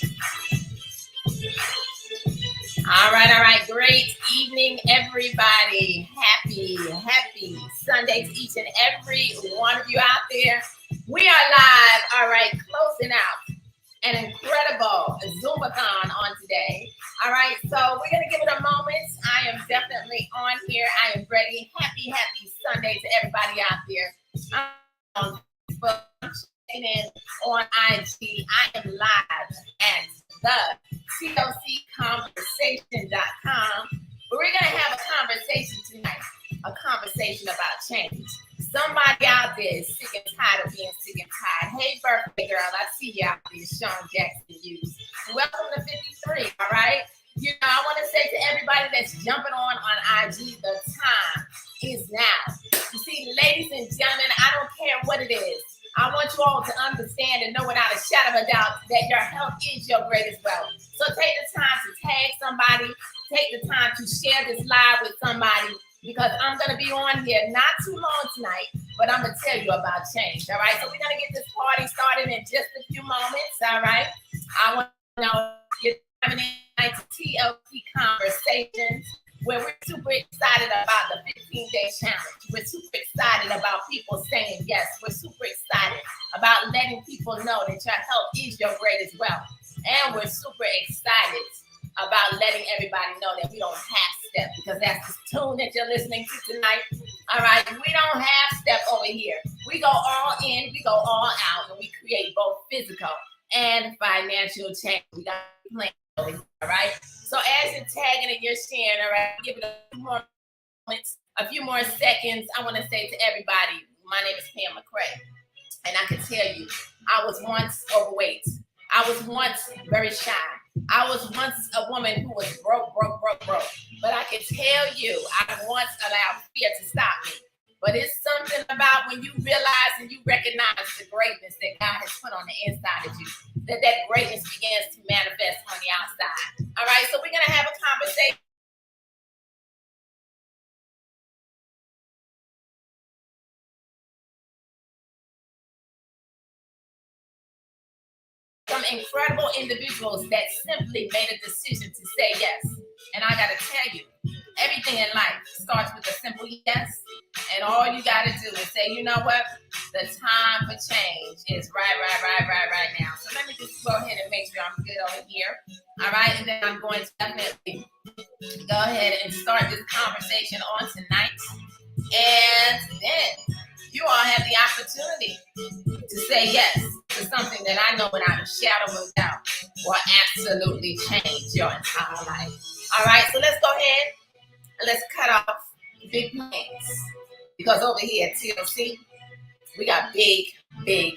All right. Great evening, everybody. Happy Sunday to each and every one of you out there. We are live, all right, closing out an incredible Zoomathon on today. All right, so we're going to give it a moment. I am definitely on here. I am ready. Happy Sunday to everybody out there. I'm on Facebook, and on IG. I am live at the TLCconversation.com. But we're going to have a conversation tonight, a conversation about change. Somebody out there is sick and tired of being sick and tired. Hey, birthday girl, I see you out there, Sean Jackson Hughes. Welcome to 53, all right? You know, I want to say to everybody that's jumping on IG, the time is now. You see, ladies and gentlemen, I don't care what it is. I want you all to understand and know without a shadow of a doubt that your health is your greatest wealth. So take the time to tag somebody, take the time to share this live with somebody, because I'm going to be on here not too long tonight, but I'm going to tell you about change, all right? So we're going to get this party started in just a few moments, all right? I want to know you're coming in to TLC Conversations, where we're super excited about the 15-day challenge. We're super excited about people saying yes. We're super excited about letting people know that your health is your greatest wealth. And we're super excited about letting everybody know that we don't half step, because that's the tune that you're listening to tonight. All right, we don't half step over here. We go all in, we go all out, and we create both physical and financial change. We got to plan, all right? So as you're tagging and you're sharing, all right, give it a few more moments, a few more seconds. I want to say to everybody, my name is Pam McCray, and I can tell you, I was once overweight. I was once very shy. I was once a woman who was broke. But I can tell you, I once allowed fear to stop me. But it's something about when you realize and you recognize the greatness that God has put on the inside of you, that greatness begins to manifest on the outside. All right, so we're going to have a conversation. Some incredible individuals that simply made a decision to say yes. And I got to tell you, everything in life starts with a simple yes. And all you got to do is say, you know what? The time for change is right now. So let me just go ahead and make sure I'm good over here. All right. And then I'm going to definitely go ahead and start this conversation on tonight. And then you all have the opportunity to say yes to something that I know without a shadow of a doubt will absolutely change your entire life. All right, so let's go ahead and let's cut off big plans. Because over here at TLC, we got big plans.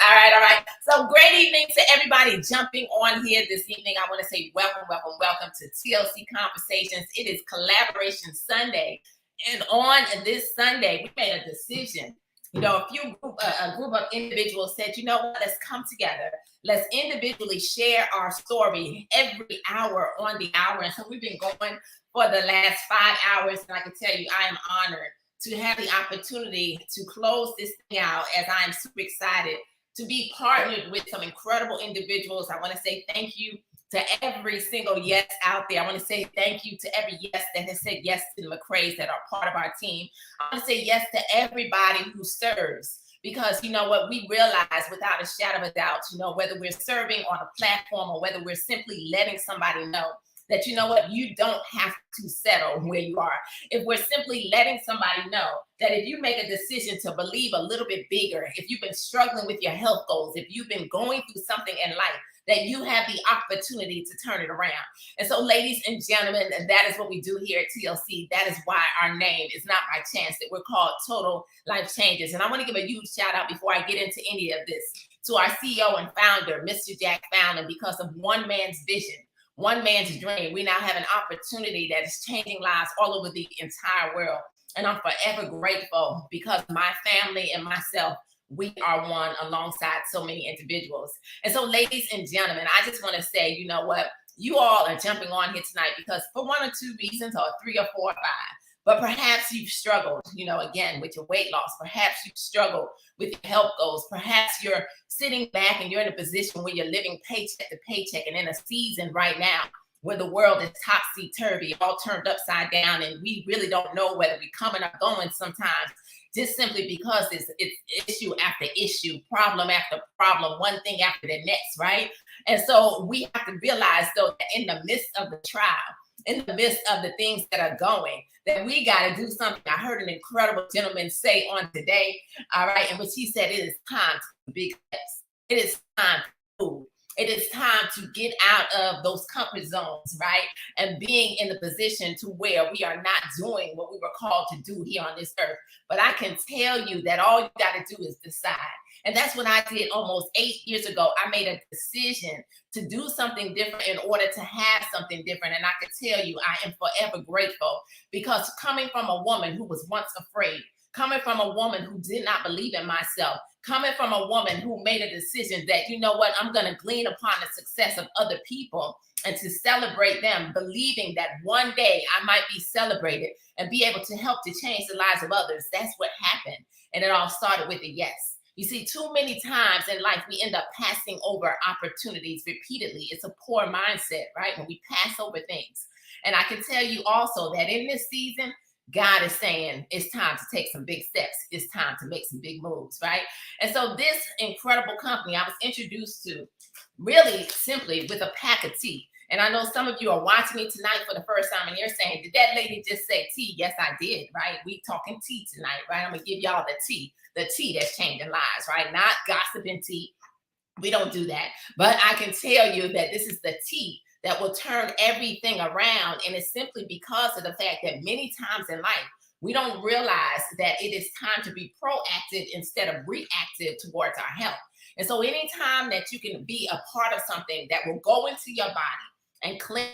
All right. So great evening to everybody jumping on here this evening. I want to say welcome to TLC Conversations. It is Collaboration Sunday. And on this Sunday, we made a decision. You know, a group of individuals said, you know what, let's come together. Let's individually share our story every hour on the hour. And so we've been going for the last 5 hours. And I can tell you, I am honored to have the opportunity to close this thing out, as I am super excited to be partnered with some incredible individuals. I want to say thank you to every single yes out there. I want to say thank you to every yes that has said yes to the McCrays that are part of our team. I want to say yes to everybody who serves, because you know what, we realize without a shadow of a doubt, you know, whether we're serving on a platform or whether we're simply letting somebody know that, you know what, you don't have to settle where you are. If we're simply letting somebody know that if you make a decision to believe a little bit bigger, if you've been struggling with your health goals, if you've been going through something in life, that you have the opportunity to turn it around. And so, ladies and gentlemen, that is what we do here at TLC. That is why our name is not by chance, that we're called Total Life Changes. And I want to give a huge shout out before I get into any of this to our CEO and founder, Mr. Jack Fallon. Because of one man's vision, one man's dream, we now have an opportunity that is changing lives all over the entire world. And I'm forever grateful, because my family and myself, we are one alongside so many individuals. And so, ladies and gentlemen, I just want to say, you know what, you all are jumping on here tonight because for one or two reasons, or three or four or five, But perhaps you've struggled, again, with your weight loss. Perhaps you've struggled with your health goals. Perhaps you're sitting back and you're in a position where you're living paycheck to paycheck and in a season right now where the world is topsy-turvy, all turned upside down, and we really don't know whether we're coming or going sometimes, just simply because it's issue after issue, problem after problem, one thing after the next, right? And so we have to realize, though, that in the midst of the trial, in the midst of the things that are going, that we got to do something. I heard an incredible gentleman say on today, all right, in which he said, it is time to big steps. It is time to move. It is time to get out of those comfort zones, right? And being in the position to where we are not doing what we were called to do here on this earth. But I can tell you that all you got to do is decide. And that's what I did almost 8 years ago. I made a decision to do something different in order to have something different. And I can tell you, I am forever grateful, because coming from a woman who was once afraid, coming from a woman who did not believe in myself, coming from a woman who made a decision that, you know what, I'm going to glean upon the success of other people and to celebrate them, believing that one day I might be celebrated and be able to help to change the lives of others. That's what happened. And it all started with a yes. You see, too many times in life, we end up passing over opportunities repeatedly. It's a poor mindset, right? When we pass over things. And I can tell you also that in this season, God is saying it's time to take some big steps. It's time to make some big moves, right? And so this incredible company I was introduced to really simply with a pack of tea. And I know some of you are watching me tonight for the first time and you're saying, did that lady just say tea? Yes, I did, right? We talking tea tonight, right? I'm going to give y'all the tea that's changing lives, right? Not gossiping tea. We don't do that. But I can tell you that this is the tea that will turn everything around. And it's simply because of the fact that many times in life, we don't realize that it is time to be proactive instead of reactive towards our health. And so anytime that you can be a part of something that will go into your body and clean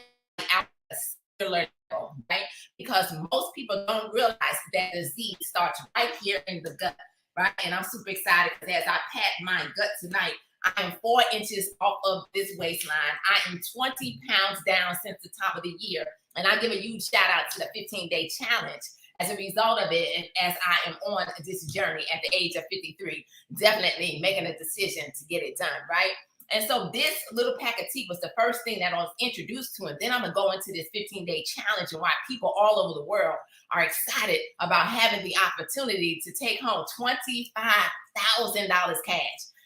out a cellular level, right? Because most people don't realize that disease starts right here in the gut, right? And I'm super excited because as I pat my gut tonight, I am 4 inches off of this waistline. I am 20 pounds down since the top of the year. And I give a huge shout out to the 15-day challenge as a result of it. And as I am on this journey at the age of 53, definitely making a decision to get it done, right? And so this little pack of tea was the first thing that I was introduced to. And then I'm going to go into this 15-day challenge and why people all over the world are excited about having the opportunity to take home $25,000 cash.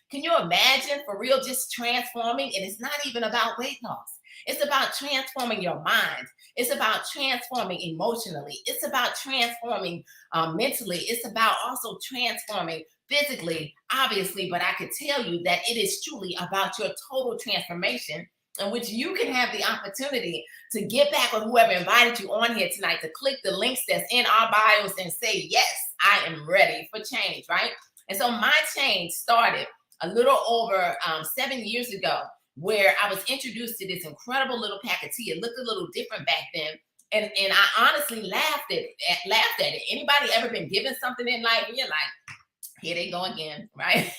Can you imagine, for real, just transforming? And it's not even about weight loss. It's about transforming your mind. It's about transforming emotionally. It's about transforming mentally. It's about also transforming physically, obviously. But I could tell you that it is truly about your total transformation, in which you can have the opportunity to get back with whoever invited you on here tonight, to click the links that's in our bios and say, yes, I am ready for change, right? And so my change started a little over 7 years ago, where I was introduced to this incredible little pack of tea. It looked a little different back then. And I honestly laughed at it. Anybody ever been given something in life and you're like, here they go again, right?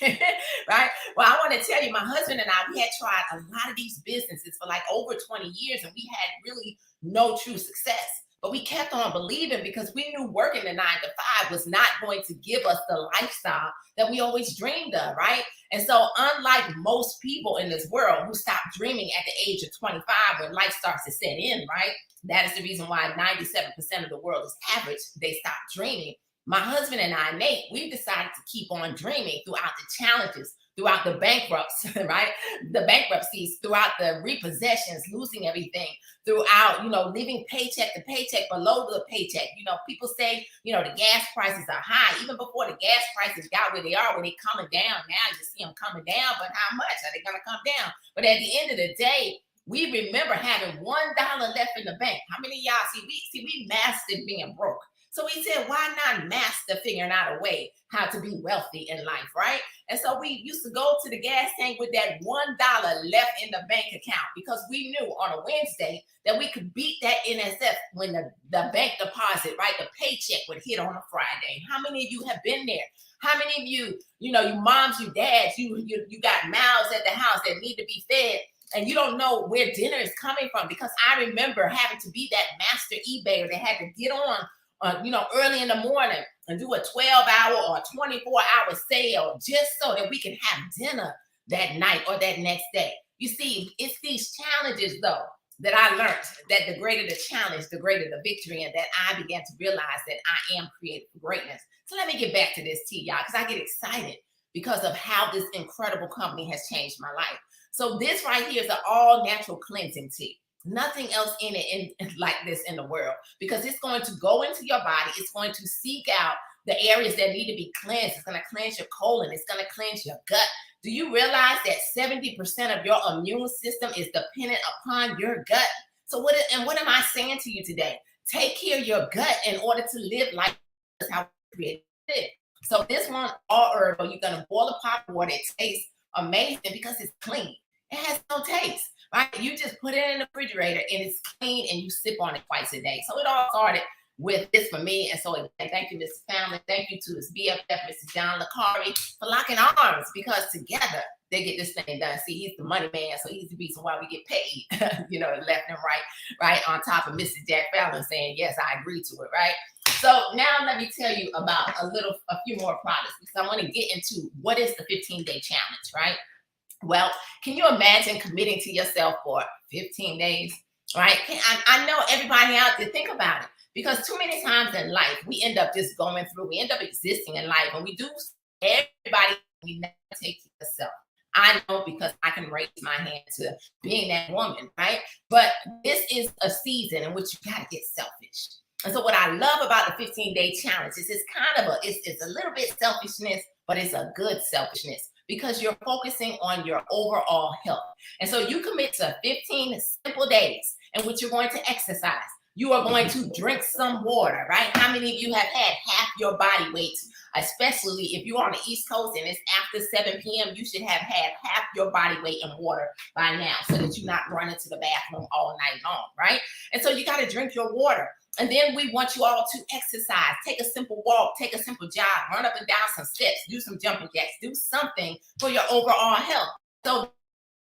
Right? Well, I want to tell you, my husband and I, we had tried a lot of these businesses for like over 20 years, and we had really no true success. But we kept on believing because we knew working the 9 to 5 was not going to give us the lifestyle that we always dreamed of, right? And so unlike most people in this world who stop dreaming at the age of 25 when life starts to set in, right? That is the reason why 97% of the world is average. They stop dreaming. My husband and I, Nate, we've decided to keep on dreaming throughout the challenges, throughout the bankruptcies, right? The bankruptcies, throughout the repossessions, losing everything, throughout, living paycheck to paycheck, below the paycheck. People say, the gas prices are high. Even before the gas prices got where they are, when they're coming down, now you see them coming down, but how much are they going to come down? But at the end of the day, we remember having $1 left in the bank. How many of y'all we mastered being broke? So we said, why not master figuring out a way how to be wealthy in life, right? And so we used to go to the gas tank with that $1 left in the bank account, because we knew on a Wednesday that we could beat that NSF when the bank deposit, right, the paycheck would hit on a Friday. How many of you have been there? How many of you, your moms, your dads, you got mouths at the house that need to be fed, and you don't know where dinner is coming from? Because I remember having to be that master eBayer that had to get on early in the morning and do a 12-hour or 24-hour sale just so that we can have dinner that night or that next day. You see, it's these challenges, though, that I learned that the greater the challenge, the greater the victory, and that I began to realize that I am created for greatness. So let me get back to this tea, y'all, because I get excited because of how this incredible company has changed my life. So this right here is an all-natural cleansing tea. Nothing else in it like this in the world, because it's going to go into your body. It's going to seek out the areas that need to be cleansed. It's going to cleanse your colon. It's going to cleanse your gut. Do you realize that 70% of your immune system is dependent upon your gut? So what am I saying to you today? Take care of your gut in order to live like how we created it. So this one, all herbal, you're going to boil a pot of water. It tastes amazing because it's clean. It has no taste, right? You just put it in the refrigerator and it's clean and you sip on it twice a day. So it all started with this for me. And so again, thank you, Mrs. Family. Thank you to his BFF, Mr. John LaCari, for locking arms, because together they get this thing done. See, he's the money man, so he's the reason why we get paid, left and right on top of Mr. Jack Fallon saying, yes, I agree to it, right? So now let me tell you about a few more products, because I want to get into what is the 15-day challenge, right? Well, can you imagine committing to yourself for 15 days, right? I know everybody out there, think about it, because too many times in life, we end up just going through, we end up existing in life, and we do everybody, we never take to yourself. I know, because I can raise my hand to being that woman, right? But this is a season in which you got to get selfish. And so what I love about the 15-day challenge is it's kind of it's a little bit selfishness, but it's a good selfishness, because you're focusing on your overall health. And so you commit to 15 simple days in which you're going to exercise. You are going to drink some water, right? How many of you have had half your body weight? Especially if you're on the East Coast and it's after 7 p.m., you should have had half your body weight in water by now, so that you're not running to the bathroom all night long, right? And so you got to drink your water. And then we want you all to exercise. Take a simple walk, take a simple jog, run up and down some steps, do some jumping jacks, do something for your overall health. So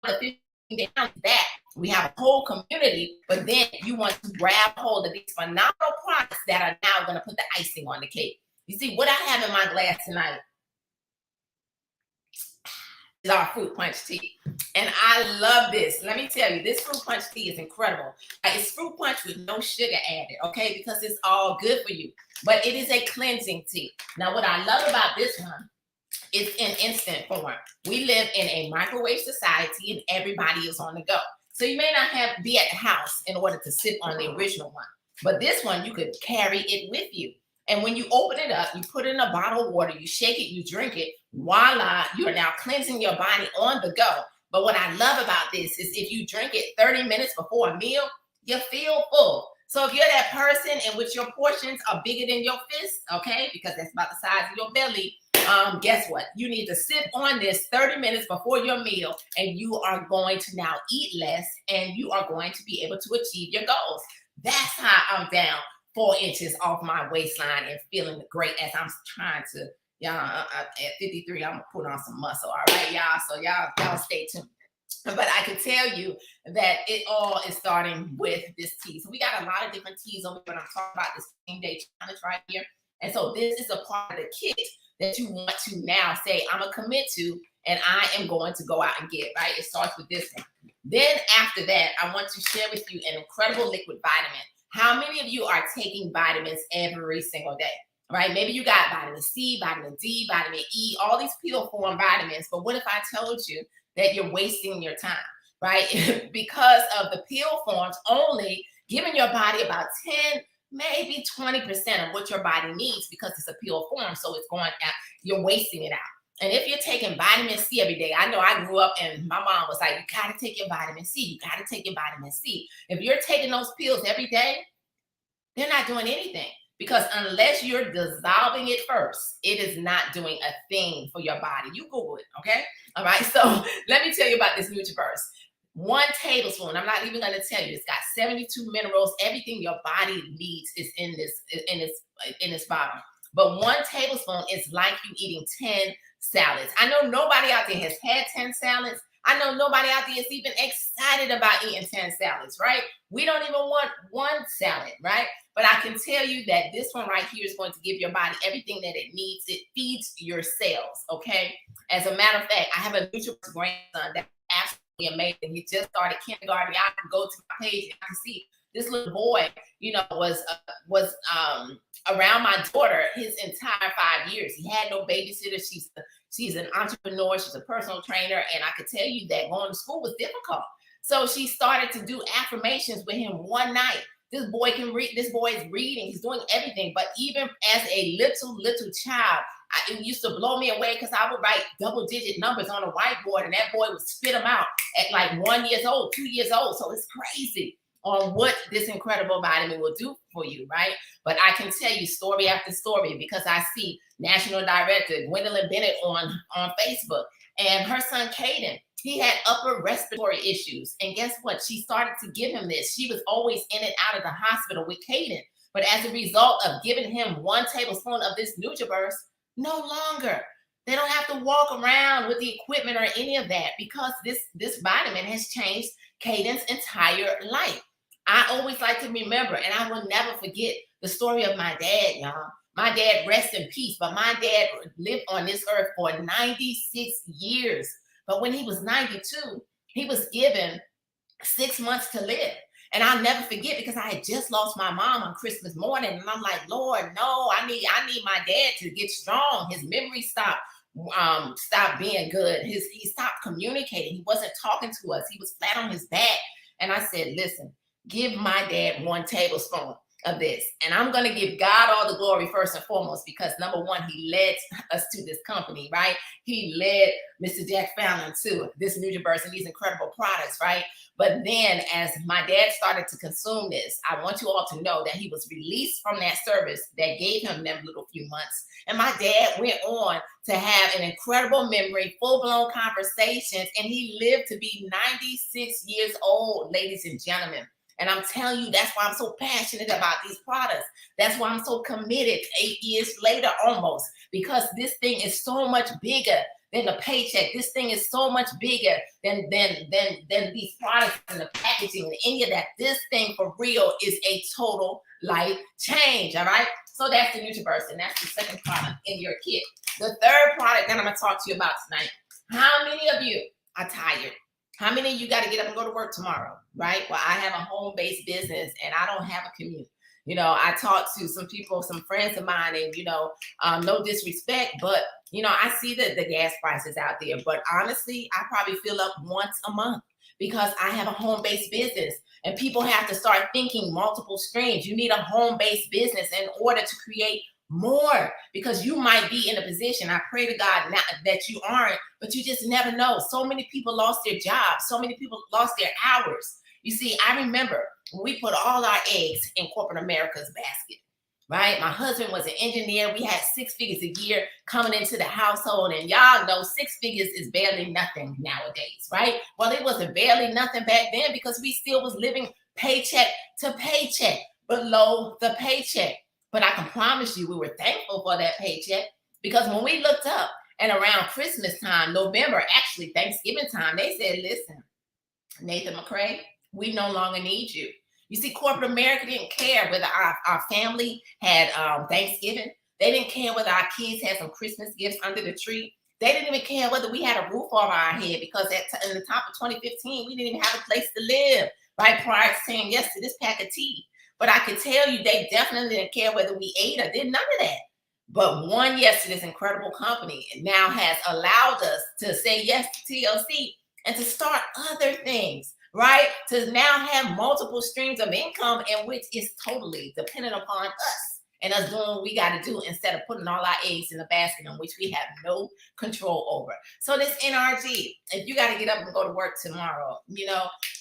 the 15 days that we have a whole community, but then you want to grab hold of these phenomenal products that are now going to put the icing on the cake. You see, what I have in my glass tonight is our fruit punch tea. And I love this. Let me tell you, this fruit punch tea is incredible. It's fruit punch with no sugar added, okay? Because it's all good for you. But it is a cleansing tea. Now, what I love about this one, it's in instant form. We live in a microwave society and everybody is on the go. So you may not be at the house in order to sip on the original one. But this one, you could carry it with you. And when you open it up, you put it in a bottle of water, you shake it, you drink it, voila, you're now cleansing your body on the go. But what I love about this is if you drink it 30 minutes before a meal, you feel full. So if you're that person in which your portions are bigger than your fist, okay, because that's about the size of your belly, guess what? You need to sip on this 30 minutes before your meal, and you are going to now eat less, and you are going to be able to achieve your goals. That's how I'm down 4 inches off my waistline and feeling great as I'm trying to, at 53, I'm gonna put on some muscle. All right, y'all. So y'all stay tuned. But I can tell you that it all is starting with this tea. So we got a lot of different teas over here, but I'm talking about this 15-day challenge right here. And so this is a part of the kit that you want to now say, I'm gonna commit to, and I am going to go out and get, right? It starts with this one. Then after that, I want to share with you an incredible liquid vitamin. How many of you are taking vitamins every single day, right? Maybe you got vitamin C, vitamin D, vitamin E, all these pill form vitamins. But what if I told you that you're wasting your time, right? Because of the pill forms only giving your body about 10, maybe 20% of what your body needs, because it's a pill form. So it's going out, you're wasting it out. And if you're taking vitamin C every day, I know I grew up and my mom was like, you got to take your vitamin C. You got to take your vitamin C. If you're taking those pills every day, they're not doing anything, because unless you're dissolving it first, it is not doing a thing for your body. You Google it, okay? All right, so let me tell you about this NutriVerse. 1 tablespoon, I'm not even going to tell you, it's got 72 minerals. Everything your body needs is in this bottle. But 1 tablespoon is like you eating 10 salads. I know nobody out there has had 10 salads. I know nobody out there is even excited about eating 10 salads, right? We don't even want one salad, right? But I can tell you that this one right here is going to give your body everything that it needs. It feeds your cells, okay? As a matter of fact, I have a NutriBurst grandson that's absolutely amazing. He just started kindergarten. I can go to my page and I can see this little boy, was around my daughter his entire 5 years. He had no babysitter. She's an entrepreneur. She's a personal trainer. And I could tell you that going to school was difficult. So she started to do affirmations with him one night. This boy can read. This boy is reading. He's doing everything. But even as a little child, it used to blow me away because I would write double-digit numbers on a whiteboard, and that boy would spit them out at like 1 year old, 2 years old. So it's crazy on what this incredible vitamin will do for you, right? But I can tell you story after story because I see National Director Gwendolyn Bennett on Facebook, and her son Caden, he had upper respiratory issues. And guess what? She started to give him this. She was always in and out of the hospital with Caden. But as a result of giving him 1 tablespoon of this NutriBurst, no longer. They don't have to walk around with the equipment or any of that because this vitamin has changed Caden's entire life. I always like to remember, and I will never forget the story of my dad, y'all. My dad, rest in peace, but my dad lived on this earth for 96 years. But when he was 92, he was given 6 months to live. And I'll never forget because I had just lost my mom on Christmas morning. And I'm like, Lord, no, I need my dad to get strong. His memory stopped being good. He stopped communicating. He wasn't talking to us. He was flat on his back. And I said, listen, give my dad 1 tablespoon of this. And I'm going to give God all the glory first and foremost, because number one, he led us to this company, right? He led Mr. Jack Fallon to this NutriBurst and these incredible products, right? But then as my dad started to consume this, I want you all to know that he was released from that service that gave him them little few months. And my dad went on to have an incredible memory, full-blown conversations, and he lived to be 96 years old, ladies and gentlemen. And I'm telling you, that's why I'm so passionate about these products. That's why I'm so committed 8 years later almost, because this thing is so much bigger than the paycheck. This thing is so much bigger than these products and the packaging and any of that. This thing for real is a total life change, all right? So that's the NutriBurst, and that's the second product in your kit. The third product that I'm going to talk to you about tonight. How many of you are tired? How many of you got to get up and go to work tomorrow, right? Well, I have a home-based business, and I don't have a commute. I talked to some people, some friends of mine, and, no disrespect, but, I see the gas prices out there. But honestly, I probably fill up once a month because I have a home-based business, and people have to start thinking multiple streams. You need a home-based business in order to create more, because you might be in a position, I pray to God not that you aren't, but you just never know. So many people lost their jobs. So many people lost their hours. You see, I remember when we put all our eggs in corporate America's basket, right? My husband was an engineer. We had 6 figures a year coming into the household, and y'all know 6 figures is barely nothing nowadays, right? Well, it wasn't barely nothing back then because we still was living paycheck to paycheck, below the paycheck. But I can promise you we were thankful for that paycheck, because when we looked up and around Christmas time, November, actually Thanksgiving time, they said, listen, Nathan McCray, we no longer need you. You see, corporate America didn't care whether our family had Thanksgiving. They didn't care whether our kids had some Christmas gifts under the tree. They didn't even care whether we had a roof over our head, because in the top of 2015, we didn't even have a place to live, right? Prior to saying yes to this pack of tea. But I can tell you, they definitely didn't care whether we ate or did, none of that. But one yes to this incredible company now has allowed us to say yes to TLC and to start other things, right? To now have multiple streams of income, in which is totally dependent upon us and us doing what we got to do instead of putting all our eggs in a basket in which we have no control over. So this NRG, if you got to get up and go to work tomorrow,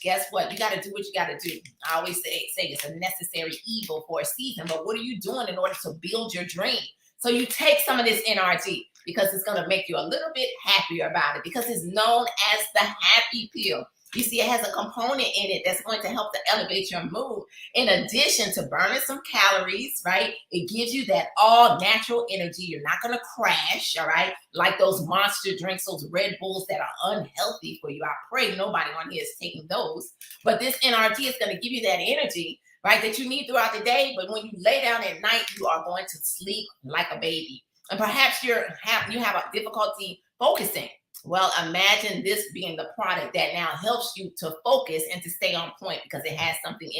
guess what? You got to do what you got to do. I always say it's a necessary evil for a season, but what are you doing in order to build your dream? So you take some of this NRG because it's going to make you a little bit happier about it, because it's known as the happy pill. You see, it has a component in it that's going to help to elevate your mood. In addition to burning some calories, right? It gives you that all natural energy. You're not going to crash, all right? Like those monster drinks, those Red Bulls that are unhealthy for you. I pray nobody on here is taking those. But this NRG is going to give you that energy, right, that you need throughout the day. But when you lay down at night, you are going to sleep like a baby. And perhaps you have a difficulty focusing. Well, imagine this being the product that now helps you to focus and to stay on point, because it has something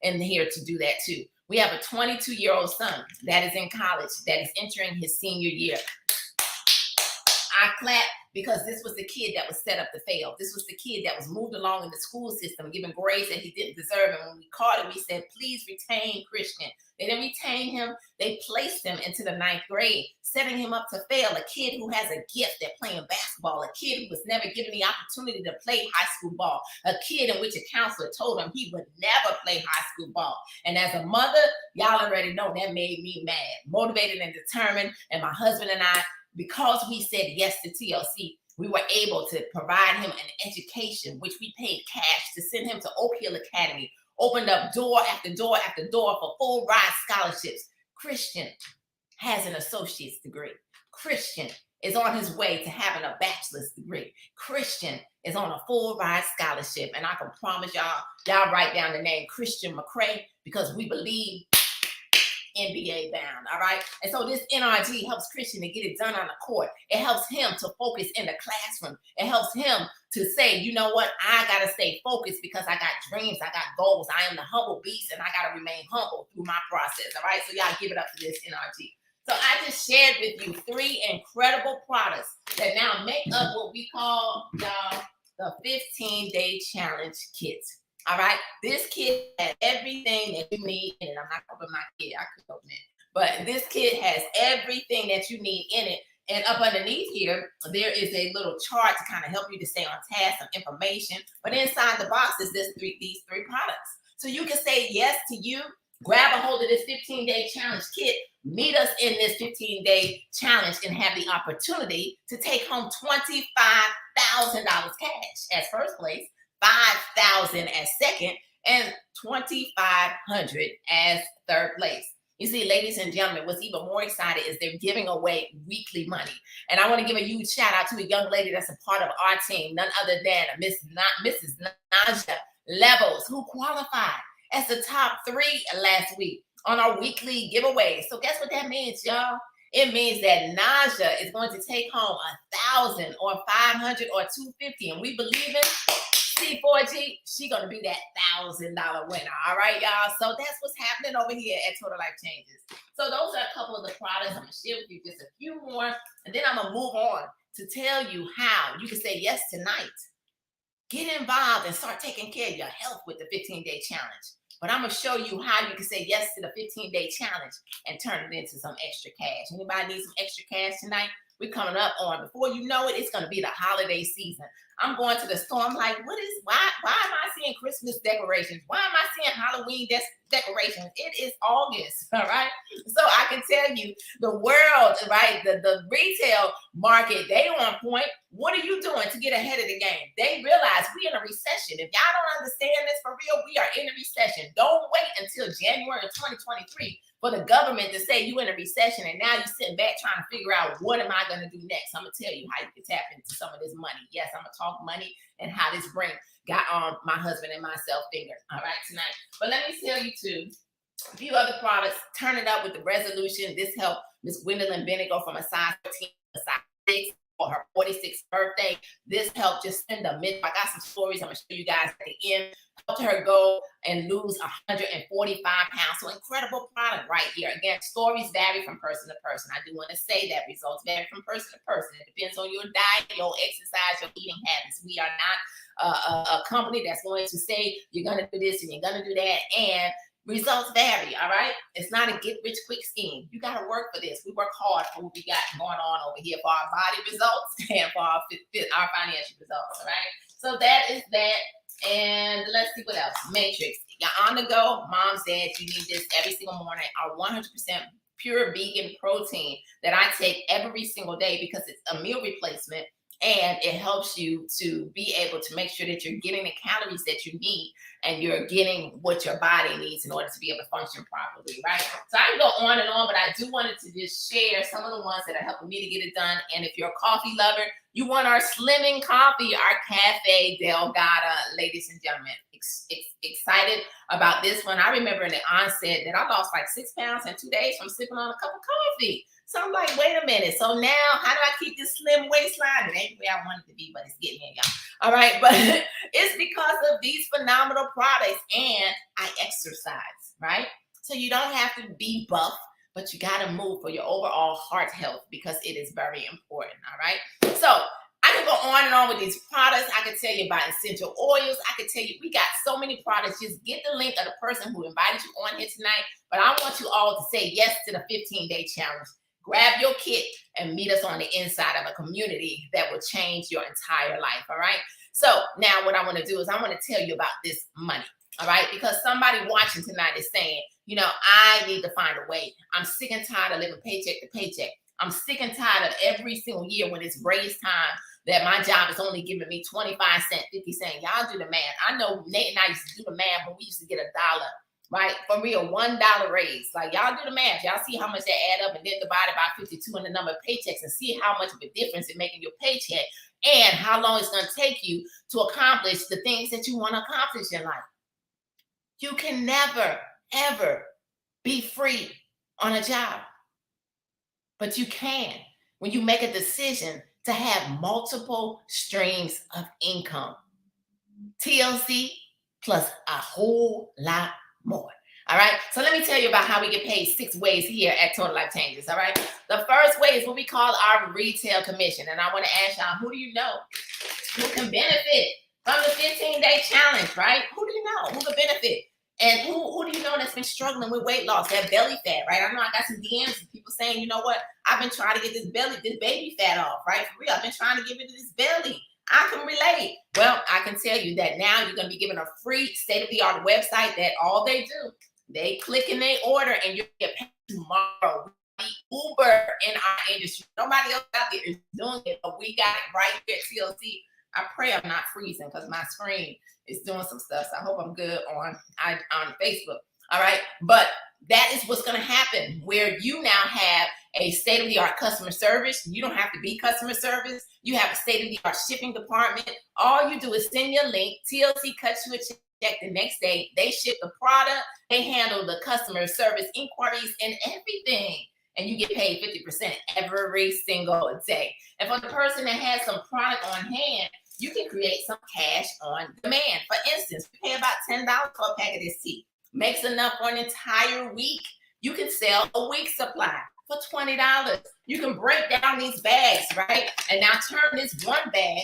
in here to do that too. We have a 22-year-old son that is in college, that is entering his senior year. I clap because this was the kid that was set up to fail. This was the kid that was moved along in the school system, given grades that he didn't deserve. And when we called him, we said, please retain Christian. They didn't retain him. They placed him into the 9th grade, setting him up to fail. A kid who has a gift at playing basketball, a kid who was never given the opportunity to play high school ball, a kid in which a counselor told him he would never play high school ball. And as a mother, y'all already know that made me mad, motivated and determined. And my husband and I, because we said yes to TLC, we were able to provide him an education, which we paid cash to send him to Oak Hill Academy, opened up door after door after door for full ride scholarships. Christian has an associate's degree. Christian is on his way to having a bachelor's degree. Christian is on a full ride scholarship. And I can promise y'all write down the name Christian McCray, because we believe NBA bound, all right? And so this NRG helps Christian to get it done on the court. It helps him to focus in the classroom. It helps him to say, you know what? I got to stay focused because I got dreams. I got goals. I am the humble beast, and I got to remain humble through my process, all right? So y'all give it up for this NRG. So I just shared with you 3 incredible products that now make up what we call, y'all, the 15-day challenge kit. All right, this kit has everything that you need in it. I'm not opening my kit, I could open it. But this kit has everything that you need in it. And up underneath here, there is a little chart to kind of help you to stay on task, some information. But inside the box is these 3 products. So you can say yes to you. Grab a hold of this 15-day challenge kit. Meet us in this 15-day challenge and have the opportunity to take home $25,000 cash as first place, $5,000 as second, and $2,500 as third place. You see, ladies and gentlemen, what's even more exciting is they're giving away weekly money. And I want to give a huge shout out to a young lady that's a part of our team, none other than Mrs. Naja Levels, who qualified as the top 3 last week on our weekly giveaway. So guess what that means, y'all? It means that Naja is going to take home $1,000 or $500 or $250, and we believe in C4G, she gonna be that $1,000 winner. All right, y'all. So that's what's happening over here at Total Life Changes. So those are a couple of the products. I'm gonna share with you just a few more, and then I'm gonna move on to tell you how you can say yes tonight. Get involved and start taking care of your health with the 15-day challenge. But I'm gonna show you how you can say yes to the 15-day challenge and turn it into some extra cash. Anybody need some extra cash tonight? We're coming up on, before you know it, it's going to be the holiday season. I'm going to the store. I'm like, why am I seeing Christmas decorations? Why am I seeing Halloween decorations? It is August, all right? So I can tell you the world, right, the retail market, they on point. What are you doing to get ahead of the game? They realize we're in a recession. If y'all don't understand this for real, we are in a recession. Don't wait until January of 2023 for the government to say you in a recession, and now you're sitting back trying to figure out, what am I going to do next? I'm going to tell you how you can tap into some of this money. Yes, I'm going to talk money and how this brain got on my husband and myself finger, all right, tonight. But let me tell you, too, a few other products. Turn it up with the resolution. This helped Miss Gwendolyn Bennett go from a size 13 to a size 6 for her 46th birthday. This helped just send a mid. I got some stories I'm going to show you guys at the end. Helped her go and lose 145 pounds. So incredible product right here. Again, stories vary from person to person. I do want to say that results vary from person to person. It depends on your diet, your exercise, your eating habits. We are not a company that's going to say you're going to do this and you're going to do that. And results vary, all right? It's not a get-rich-quick scheme. You got to work for this. We work hard for what we got going on over here for our body results and for our financial results, all right? So that is that. And let's see what else. Matrix. You're on the go. Mom said you need this every single morning. Our 100% pure vegan protein that I take every single day because it's a meal replacement. and it helps you to be able to make sure that you're getting the calories that you need and you're getting what your body needs in order to be able to function properly, right? So I can go on and on, but I do wanted to just share some of the ones that are helping me to get it done. And if you're a coffee lover, you want our slimming coffee, our Cafe Delgada, ladies and gentlemen. Excited about this one. I remember in the onset that I lost like 6 pounds in 2 days from sipping on a cup of coffee. So I'm like, wait a minute. So now, how do I keep this slim waistline? It ain't where I want it to be, but it's getting there, y'all. All right, but it's because of these phenomenal products, and I exercise, right? So you don't have to be buff, but you got to move for your overall heart health because it is very important. All right. So I can go on and on with these products. I can tell you about essential oils. I can tell you we got so many products. Just get the link of the person who invited you on here tonight. But I want you all to say yes to the 15-day challenge. Grab your kit and meet us on the inside of a community that will change your entire life, all right? So now what I want to do is I want to tell you about this money, all right? Because somebody watching tonight is saying, you know, I need to find a way. I'm sick and tired of living paycheck to paycheck. I'm sick and tired of every single year when it's raise time that my job is only giving me 25 cents, 50 cents. Y'all do the math. I know Nate and I used to do the math when we used to get $1. Right? For real, $1 raise. Like, y'all do the math. Y'all see how much that add up and then divide it by 52 and the number of paychecks and see how much of a difference it makes in your paycheck and how long it's going to take you to accomplish the things that you want to accomplish in life. You can never, ever be free on a job. But you can when you make a decision to have multiple streams of income. TLC plus a whole lot more. All right. So let me tell you about how we get paid 6 ways here at Total Life Changes. All right. The first way is what we call our retail commission. And I want to ask y'all, who do you know who can benefit from the 15-day challenge, right? Who do you know who can benefit? And who do you know that's been struggling with weight loss, that belly fat, right? I know I got some DMs of people saying, you know what? I've been trying to get this baby fat off, right? For real. I've been trying to get rid of this belly. I can relate. Well, I can tell you that now you're going to be given a free state-of-the-art website that all they do, they click and they order and you get paid tomorrow. We Uber in our industry. Nobody else out there is doing it, but we got it right here at TLC. I pray I'm not freezing because my screen is doing some stuff. So I hope I'm good on Facebook. All right. But that is what's going to happen where you now have a state-of-the-art customer service. You don't have to be customer service. You have a state-of-the-art shipping department. All you do is send your link. TLC cuts you a check the next day. They ship the product. They handle the customer service inquiries and everything. And you get paid 50% every single day. And for the person that has some product on hand, you can create some cash on demand. For instance, we pay about $10 for a pack of this tea. Makes enough for an entire week. You can sell a week's supply for $20. You can break down these bags, right? And now turn this one bag,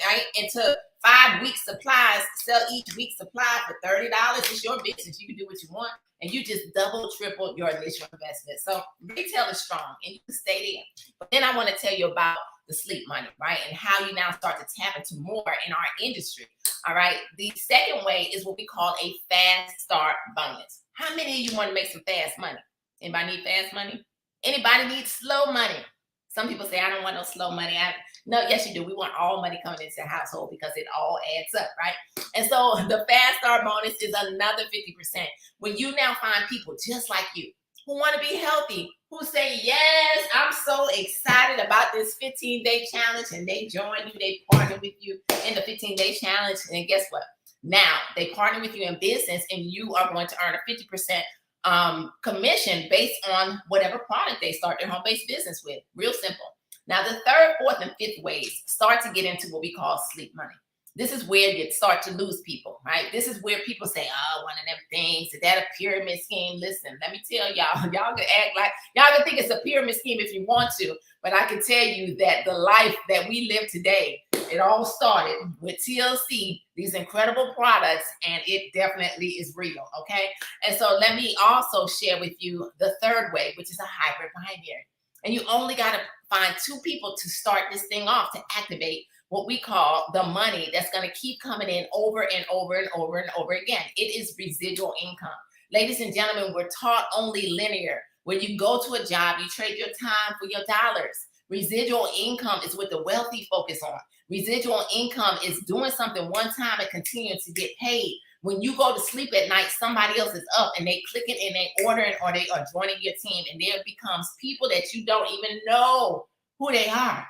right, into 5 weeks supplies. Sell each week's supply for $30. It's your business. You can do what you want. And you just double, triple your initial investment. So retail is strong and you can stay there. But then I want to tell you about the sleep money, right? And how you now start to tap into more in our industry. All right. The second way is what we call a fast start bonus. How many of you want to make some fast money? Anybody need fast money? Anybody need slow money? Some people say, I don't want no slow money. No, yes, you do. We want all money coming into the household because it all adds up, right? And so the fast start bonus is another 50%. When you now find people just like you who want to be healthy, who say, yes, I'm so excited about this 15-day challenge, and they join you, they partner with you in the 15-day challenge. And guess what? Now they partner with you in business and you are going to earn a 50% commission based on whatever product they start their home-based business with. Real simple. Now, the third, fourth, and fifth ways start to get into what we call sleep money. This is where you start to lose people, right? This is where people say, oh, one of them things, is that a pyramid scheme? Listen, let me tell y'all, y'all can act like, y'all can think it's a pyramid scheme if you want to, but I can tell you that the life that we live today, it all started with TLC, these incredible products, and it definitely is real, okay? And so let me also share with you the third way, which is a hybrid binary. And you only got to find 2 people to start this thing off to activate what we call the money that's going to keep coming in over and over and over and over again. It is residual income. Ladies and gentlemen, we're taught only linear. When you go to a job, you trade your time for your dollars. Residual income is what the wealthy focus on. Residual income is doing something one time and continuing to get paid. When you go to sleep at night, somebody else is up and they clicking and they ordering or they are joining your team, and there becomes people that you don't even know who they are,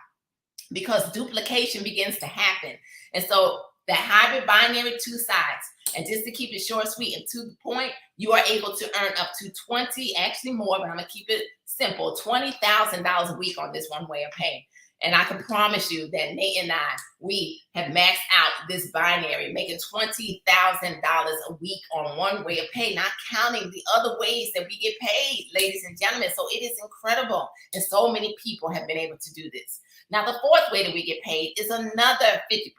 because duplication begins to happen. And so the hybrid binary, two sides. And just to keep it short, sweet, and to the point, you are able to earn up to 20, actually more, but I'm gonna keep it simple, $20,000 a week on this one way of paying. And I can promise you that Nate and I, we have maxed out this binary, making $20,000 a week on one way of pay, not counting the other ways that we get paid, ladies and gentlemen. So it is incredible. And so many people have been able to do this. Now, the fourth way that we get paid is another 50%.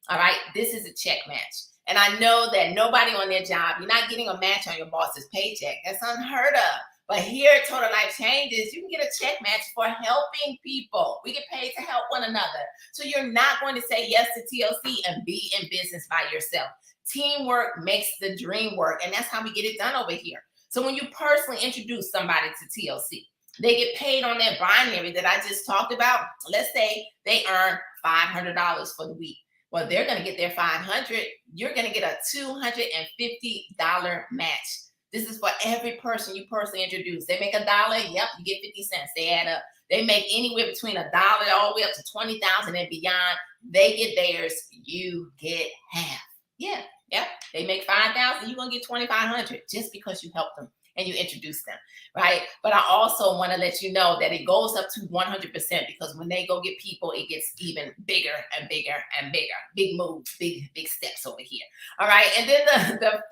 All right, this is a check match. And I know that nobody on their job, you're not getting a match on your boss's paycheck. That's unheard of. But here at Total Life Changes, you can get a check match for helping people. We get paid to help one another. So you're not going to say yes to TLC and be in business by yourself. Teamwork makes the dream work. And that's how we get it done over here. So when you personally introduce somebody to TLC, they get paid on that binary that I just talked about. Let's say they earn $500 for the week. Well, they're going to get their $500. You're going to get a $250 match. This is for every person you personally introduce. They make $1. Yep, you get 50 cents. They add up. They make anywhere between $1 all the way up to 20,000 and beyond. They get theirs. You get half. Yeah. They make 5,000. You're going to get 2,500 just because you help them and you introduce them, right? But I also want to let you know that it goes up to 100% because when they go get people, it gets even bigger and bigger and bigger. Big moves, big steps over here. All right, and then the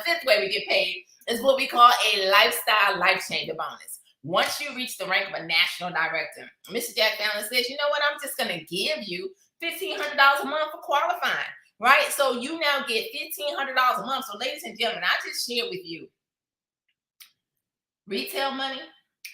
fifth way we get paid is what we call a lifestyle life changer bonus. Once you reach the rank of a national director, Mr. Jack Fallon says, you know what? I'm just going to give you $1,500 a month for qualifying. Right? So you now get $1,500 a month. So ladies and gentlemen, I just shared with you retail money.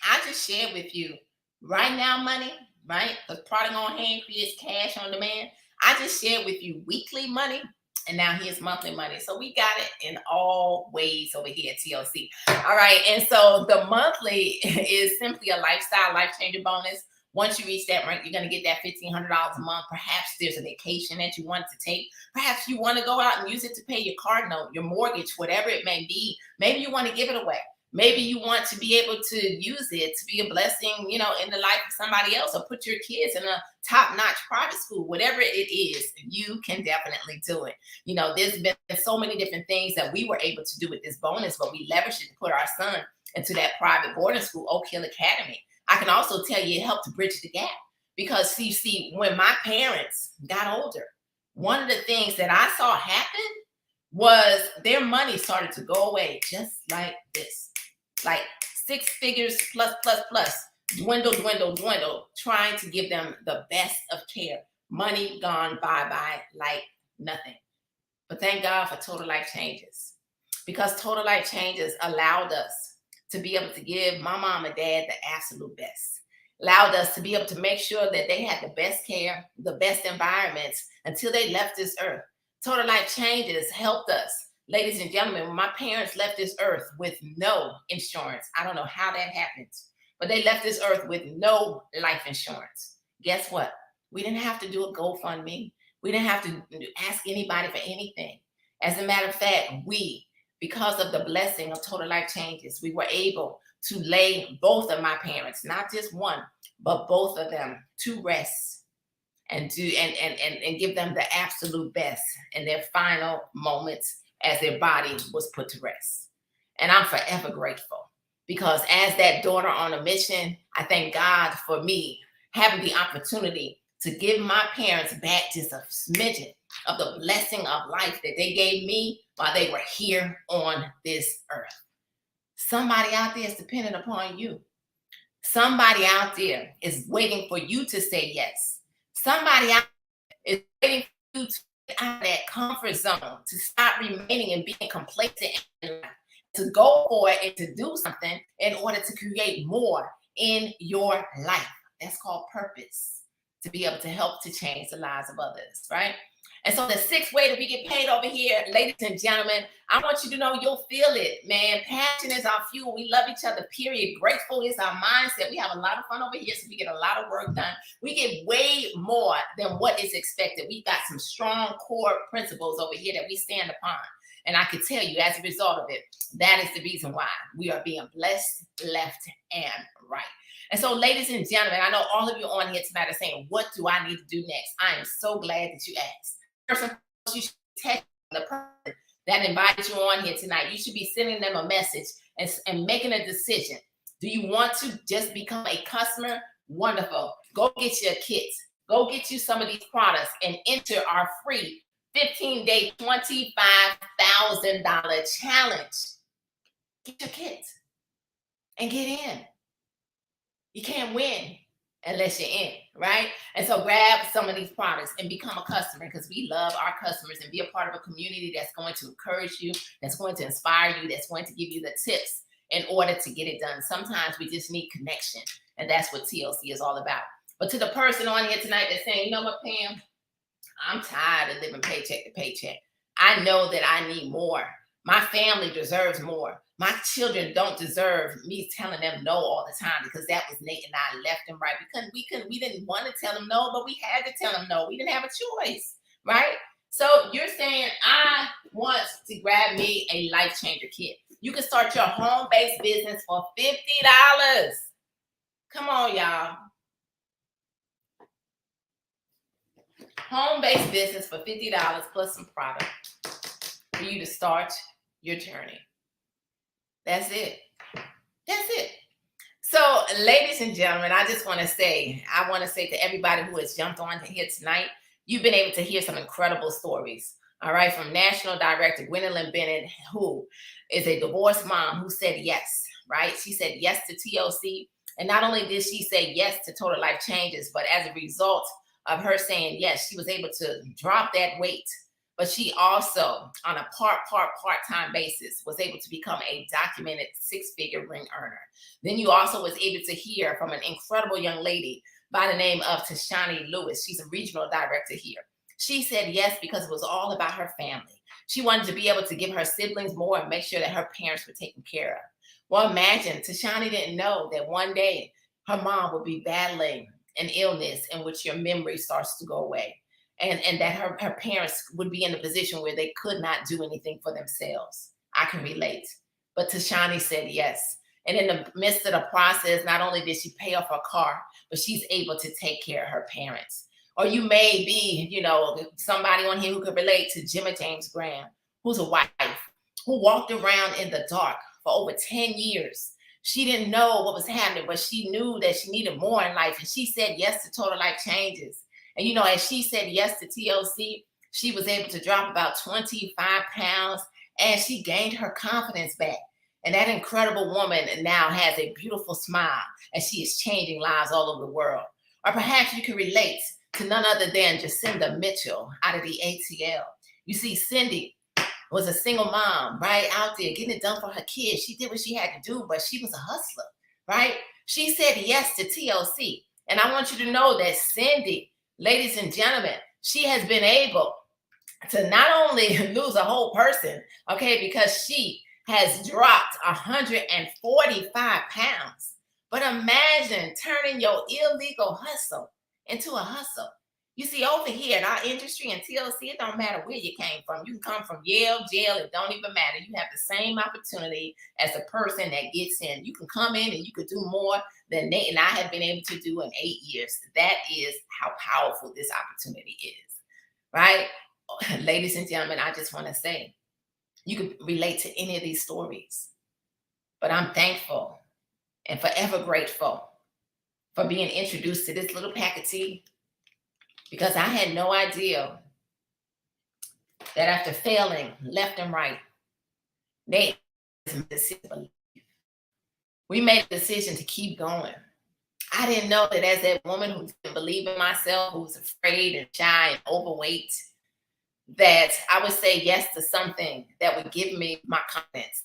I just shared with you right now money, right? Because product on hand creates cash on demand. I just shared with you weekly money, and now here's monthly money. So we got it in all ways over here at TLC. All right. And so the monthly is simply a lifestyle life changer bonus. Once you reach that rank, you're going to get that $1,500 a month. Perhaps there's a vacation that you want to take. Perhaps you want to go out and use it to pay your car note, your mortgage, whatever it may be. Maybe you want to give it away. Maybe you want to be able to use it to be a blessing, in the life of somebody else, or put your kids in a top-notch private school. Whatever it is, you can definitely do it. There's been so many different things that we were able to do with this bonus, but we leveraged it to put our son into that private boarding school, Oak Hill Academy. I can also tell you it helped to bridge the gap because see, when my parents got older, one of the things that I saw happen was their money started to go away just like this, like 6 figures plus, dwindle, trying to give them the best of care. Money gone bye-bye like nothing. But thank God for Total Life Changes, because Total Life Changes allowed us to be able to give my mom and dad the absolute best. Allowed us to be able to make sure that they had the best care, the best environments until they left this earth. Total Life Changes helped us. Ladies and gentlemen, when my parents left this earth with no insurance, I don't know how that happened, but they left this earth with no life insurance. Guess what? We didn't have to do a GoFundMe. We didn't have to ask anybody for anything. As a matter of fact, because of the blessing of Total Life Changes, we were able to lay both of my parents, not just one, but both of them, to rest and give them the absolute best in their final moments as their body was put to rest. And I'm forever grateful, because as that daughter on a mission, I thank God for me having the opportunity to give my parents back just a smidgen of the blessing of life that they gave me while they were here on this earth. Somebody out there is dependent upon you. Somebody out there is waiting for you to say yes. Somebody out there is waiting for you to get out of that comfort zone, to stop remaining and being complacent in life, to go for it and to do something in order to create more in your life. That's called purpose, to be able to help to change the lives of others, right? And so the sixth way that we get paid over here, ladies and gentlemen, I want you to know you'll feel it, man. Passion is our fuel. We love each other, period. Grateful is our mindset. We have a lot of fun over here, so we get a lot of work done. We get way more than what is expected. We've got some strong core principles over here that we stand upon. And I can tell you, as a result of it, that is the reason why we are being blessed, left, and right. And so, ladies and gentlemen, I know all of you on here tonight are saying, what do I need to do next? I am so glad that you asked. First and foremost, you should text the person that invited you on here tonight. You should be sending them a message and making a decision. Do you want to just become a customer? Wonderful. Go get your kits. Go get you some of these products and enter our free 15-day, $25,000 challenge. Get your kit and get in. You can't win unless you're in, right? And so grab some of these products and become a customer, because we love our customers, and be a part of a community that's going to encourage you, that's going to inspire you, that's going to give you the tips in order to get it done. Sometimes we just need connection, and that's what TLC is all about. But to the person on here tonight that's saying, you know what, Pam, I'm tired of living paycheck to paycheck. I know that I need more. My family deserves more. My children don't deserve me telling them no all the time, because that was Nate and I, left and right. We didn't want to tell them no, but we had to tell them no. We didn't have a choice, right? So you're saying, I want to grab me a life changer kit. You can start your home-based business for $50. Come on, y'all. Home-based business for $50 plus some product for you to start your journey. That's it. That's it. So, ladies and gentlemen, I want to say to everybody who has jumped on here tonight, you've been able to hear some incredible stories. All right, from National Director Gwendolyn Bennett, who is a divorced mom who said yes, right? She said yes to TLC. And not only did she say yes to Total Life Changes, but as a result of her saying yes, she was able to drop that weight. But she also, on a part-time basis, was able to become a documented six-figure ring earner. Then you also was able to hear from an incredible young lady by the name of Tashani Lewis. She's a regional director here. She said yes because it was all about her family. She wanted to be able to give her siblings more and make sure that her parents were taken care of. Well, imagine, Tashani didn't know that one day her mom would be battling an illness in which your memory starts to go away. And that her parents would be in a position where they could not do anything for themselves. I can relate. But Tashani said yes. And in the midst of the process, not only did she pay off her car, but she's able to take care of her parents. Or you may be, somebody on here who could relate to Gemma James Graham, who's a wife, who walked around in the dark for over 10 years. She didn't know what was happening, but she knew that she needed more in life. And she said yes to Total Life Changes. And, as she said yes to TLC, she was able to drop about 25 pounds, and she gained her confidence back. And that incredible woman now has a beautiful smile, and she is changing lives all over the world. Or perhaps you can relate to none other than Jacinda Mitchell out of the ATL. You see, Cindy was a single mom, right, out there getting it done for her kids. She did what she had to do, but she was a hustler, right? She said yes to TLC. And I want you to know that Cindy, ladies and gentlemen, she has been able to not only lose a whole person, okay, because she has dropped 145 pounds. But imagine turning your illegal hustle into a hustle. You see, over here in our industry and TLC, it don't matter where you came from. You can come from Yale, jail, it don't even matter. You have the same opportunity as the person that gets in. You can come in and you could do more than Nate and I have been able to do in 8 years. That is how powerful this opportunity is, right? Ladies and gentlemen, I just want to say, you can relate to any of these stories, but I'm thankful and forever grateful for being introduced to this little pack of tea, because I had no idea that after failing left and right, Nate, we made a decision to keep going. I didn't know that as that woman who didn't believe in myself, who was afraid and shy and overweight, that I would say yes to something that would give me my confidence,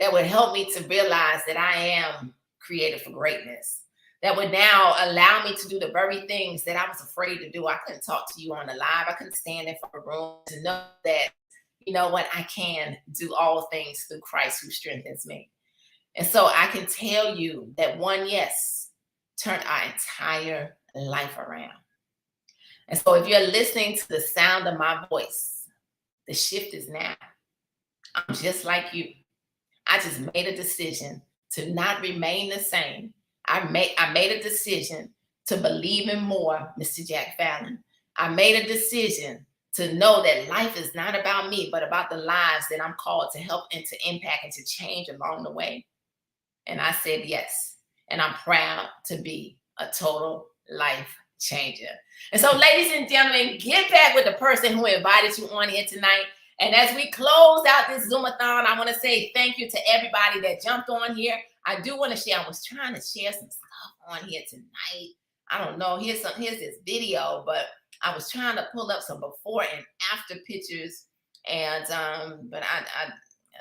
that would help me to realize that I am created for greatness. that would now allow me to do the very things that I was afraid to do. I couldn't talk to you on the live. I couldn't stand in front of a room to know that, you know what, I can do all things through Christ who strengthens me. And so I can tell you that one yes turned our entire life around. And so if you're listening to the sound of my voice, the shift is now. I'm just like you. I just made a decision to not remain the same. I made a decision to believe in more, Mr. Jack Fallon. I made a decision to know that life is not about me, but about the lives that I'm called to help and to impact and to change along the way. And I said yes. And I'm proud to be a total life changer. And so, ladies and gentlemen, get back with the person who invited you on here tonight. And as we close out this Zoom-a-thon, I want to say thank you to everybody that jumped on here. I do want to share. I was trying to share some stuff on here tonight. I don't know. Here's this video, but I was trying to pull up some before and after pictures, and but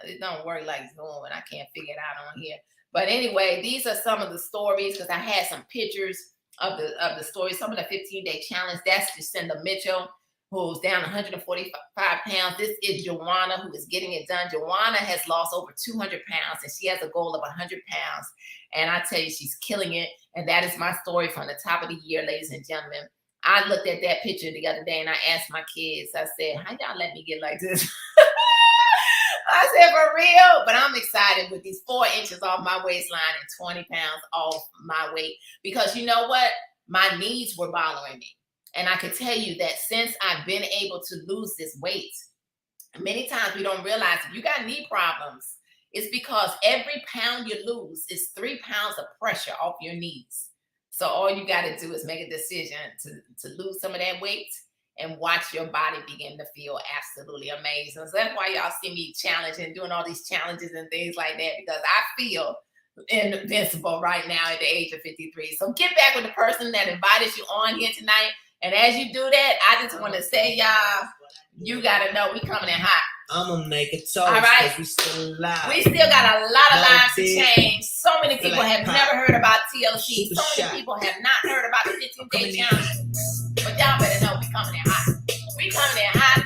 it don't work like Zoom, and I can't figure it out on here. But anyway, these are some of the stories because I had some pictures of the stories. Some of the 15-day challenge. That's Jacinda Mitchell, who's down 145 pounds. This is Joanna, who is getting it done. Joanna has lost over 200 pounds, and she has a goal of 100 pounds. And I tell you, she's killing it. And that is my story from the top of the year, ladies and gentlemen. I looked at that picture the other day, and I asked my kids, I said, how y'all let me get like this? I said, for real? But I'm excited with these 4 inches off my waistline and 20 pounds off my weight. Because you know what? My knees were bothering me. And I can tell you that since I've been able to lose this weight, many times we don't realize if you got knee problems, it's because every pound you lose is 3 pounds of pressure off your knees. So all you got to do is make a decision to lose some of that weight and watch your body begin to feel absolutely amazing. So that's why y'all see me challenging, doing all these challenges and things like that, because I feel invincible right now at the age of 53. So get back with the person that invited you on here tonight. And as you do that, I just want to say, y'all, you got to know we coming in hot. I'm going to make it toast. All right. We still alive. We still got a lot of lives to change. So many people have never heard about TLC. So many people have not heard about the 15-day challenge. But y'all better know we coming in hot. We coming in hot.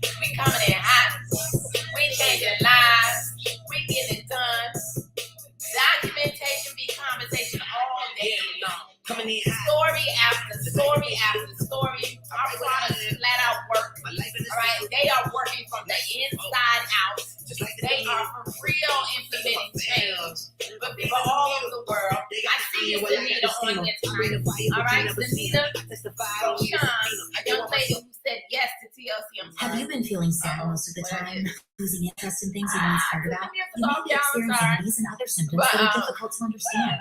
We coming in hot. We changing lives. We getting it done. Documentation be conversation all day long. Coming in hot. Story after story after story. Our products flat out work. All right, they are working from the inside out. They are for real implementing change. But people all over the world. I see you, Sunita, on here tonight. All right, Sunita Roshan, a young lady who said yes to TLC. Have you been feeling sad most of the time, losing interest in things you once cared about? You may be experiencing these and other symptoms that are difficult to understand.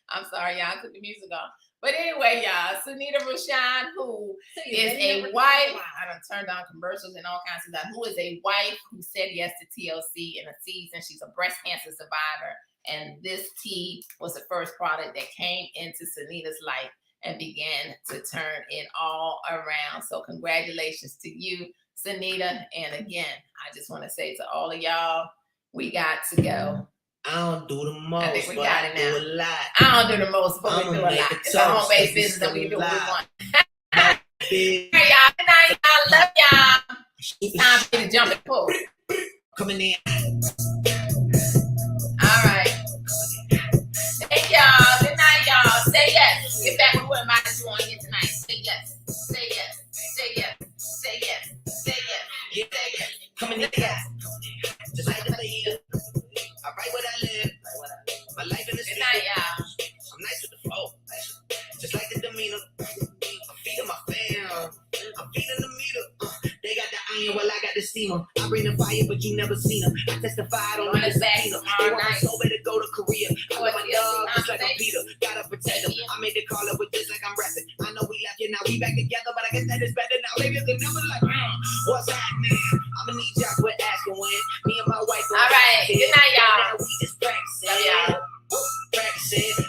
I'm sorry, y'all. I took the music off. But anyway, y'all, Sunita Roshan, who is a wife, I done turned on commercials and all kinds of stuff, who is a wife who said yes to TLC in a season. She's a breast cancer survivor. And this tea was the first product that came into Sunita's life and began to turn it all around. So congratulations to you, Sunita. And again, I just want to say to all of y'all, we got to go. I don't do the most, I think we but got I it do now. a lot. I don't do the most, but we do a lot. It's a home-based business and we do what we want. All right, y'all. Good night, y'all. Love y'all. It's time for me to jump and pull. Coming in. All right. Thank y'all. Good night, y'all. Say yes. Get back with what might you on here tonight. Say yes. Say yes. Say yes. Say yes. Say yes. Say yes. Coming in. Yes. Just like the leader. I write what I live. My life in the Good night, y'all. I'm nice with the flow. Just like the demeanor. I'm feeding my fam. I'm feeding the meter. They got the iron, well I got the steamer. I bring the fire, but you never seen them. I testified on the Sabina. They want my soul better go to Korea. I love my dog just like I'm Peter. Gotta protect them. I made the call up with this like I'm rapping. I know we left you, now we back together, but I guess that is better now. Maybe the number like, what's happening? I'ma need y'all quit asking when. Me and my wife. All right. Good night, y'all. Now we just practicing. Love y'all. Practicing.